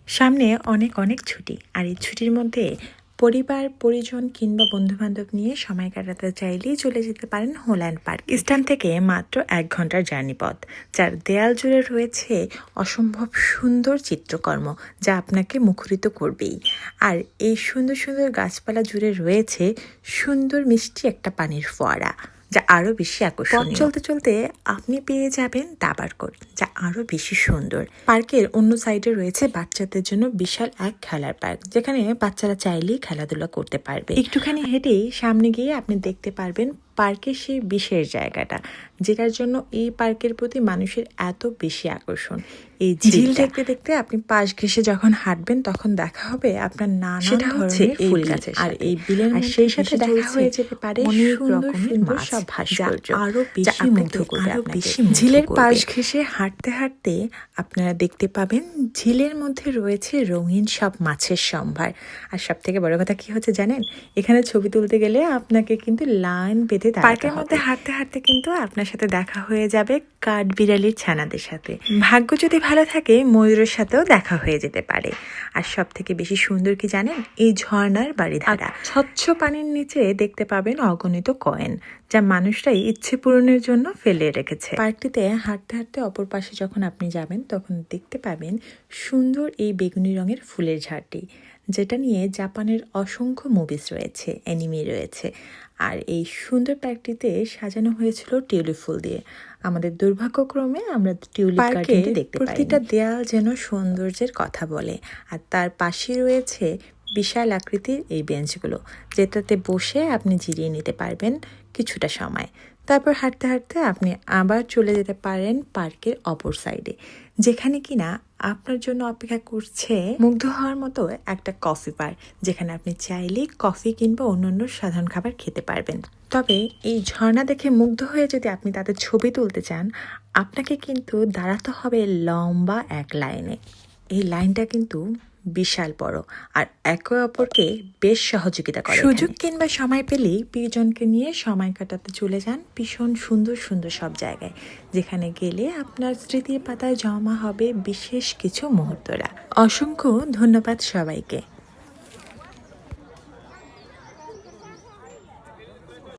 সামনে অনেক অনেক ছুটি, আর এই ছুটির মধ্যে পরিবার পরিজন কিংবা বন্ধুবান্ধব নিয়ে সময় কাটাতে চাইলেই চলে যেতে পারেন হোল্যান্ড পার্ক। স্থান থেকে মাত্র 1 ঘন্টার জার্নি পথ, যার দেয়াল জুড়ে রয়েছে অসম্ভব সুন্দর চিত্রকর্ম যা আপনাকে মুখরিত করবেই। আর এই সুন্দর সুন্দর গাছপালা জুড়ে রয়েছে সুন্দর মিষ্টি একটা পানির ফোয়ারা, যা আরও বেশি আকর্ষণীয়। চলতে চলতে আপনি পেয়ে যাবেন দাবার কোট, যা আরও বেশি সুন্দর। পার্কের অন্য সাইডে রয়েছে বাচ্চাদের জন্য বিশাল এক খেলার পার্ক, যেখানে বাচ্চারা চাইলেই খেলাধুলা করতে পারবে। একটুখানি হেঁটেই সামনে গিয়ে আপনি দেখতে পারবেন পার্কের সেই বিশেষ জায়গাটা, যেটার জন্য এই পার্কের প্রতি মানুষের এত বেশি আকর্ষণ। এই ঝিল দেখতে দেখতে আপনি পাশ ঘেঁষে যখন হাঁটবেন, তখন দেখা হবে আপনার নানা ধরনের ফুল গাছ, আর এই বিলের সেই সাথে দেখা হয়ে যেতে পারে সুন্দর সুন্দর সব ভাস্কর্য, আরো বেশি মুগ্ধ করবে আপনাকে। ঝিলের পাশ ঘেঁষে হাঁটতে হাঁটতে আপনারা দেখতে পাবেন ঝিলের মধ্যে রয়েছে রঙিন সব মাছের সম্ভার। আর সব থেকে বড় কথা কি হচ্ছে জানেন, এখানে ছবি তুলতে গেলে আপনাকে কিন্তু লাইন বেঁধে পার্কের মধ্যে হাঁটতে হাঁটতে কিন্তু আপনার সাথে দেখা হয়ে যাবে কাঠবিড়ালির ছানাদের সাথে। ভাগ্য যদি ভালো থাকে ময়ূরের সাথেও দেখা হয়ে যেতে পারে। আর সব থেকে বেশি সুন্দর কি জানেন, এই ঝর্ণার বাড়িধারা, স্বচ্ছ পানির নিচে দেখতে পাবেন অগণিত কয়েন, যা মানুষরাই ইচ্ছে পূরণের জন্য ফেলে রেখেছে। পার্কটিতে হাঁটতে হাঁটতে অপর পাশে যখন আপনি যাবেন, তখন দেখতে পাবেন সুন্দর এই বেগুনি রঙের ফুলের ঝাড়টি, যেটা নিয়ে জাপানের অসংখ্য মুভিজ রয়েছে, অ্যানিমে রয়েছে। আর এই সুন্দর পার্কটিতে সাজানো হয়েছিল টিউলিপ ফুল দিয়ে। আমাদের দুর্ভাগ্যক্রমে আমরা টিউলিপ গার্ডেনটি দেখতে পাই। প্রতিটা দেয়াল যেন সৌন্দর্যের কথা বলে। আর তার পাশে রয়েছে বিশাল আকৃতির এই বেঞ্চগুলো, যেটাতে বসে আপনি জিরিয়ে নিতে পারবেন কিছুটা সময়। তারপর হাঁটতে হাঁটতে আপনি আবার চলে যেতে পারেন পার্কের অপর সাইডে, যেখানে কিনা আপনার জন্য অপেক্ষা করছে মুগ্ধ হওয়ার মতো একটা কফি বার, যেখানে আপনি চাইলেই কফি কিংবা অন্যান্য সাধারণ খাবার খেতে পারবেন। তবে এই ঝর্ণা দেখে মুগ্ধ হয়ে যদি আপনি তাদের ছবি তুলতে চান, আপনাকে কিন্তু দাঁড়াতে হবে লম্বা এক লাইনে। এই লাইনটা কিন্তু বিশাল বড়, আর একে অপরকে বেশ সহযোগিতা করে। সুযোগ কিংবা সময় পেলেই প্রিয়জনকে নিয়ে সময় কাটাতে চলে যান ভীষণ সুন্দর সুন্দর সব জায়গায়, যেখানে গেলে আপনার স্মৃতির পাতায় জমা হবে বিশেষ কিছু মুহূর্তরা। অসংখ্য ধন্যবাদ সবাইকে।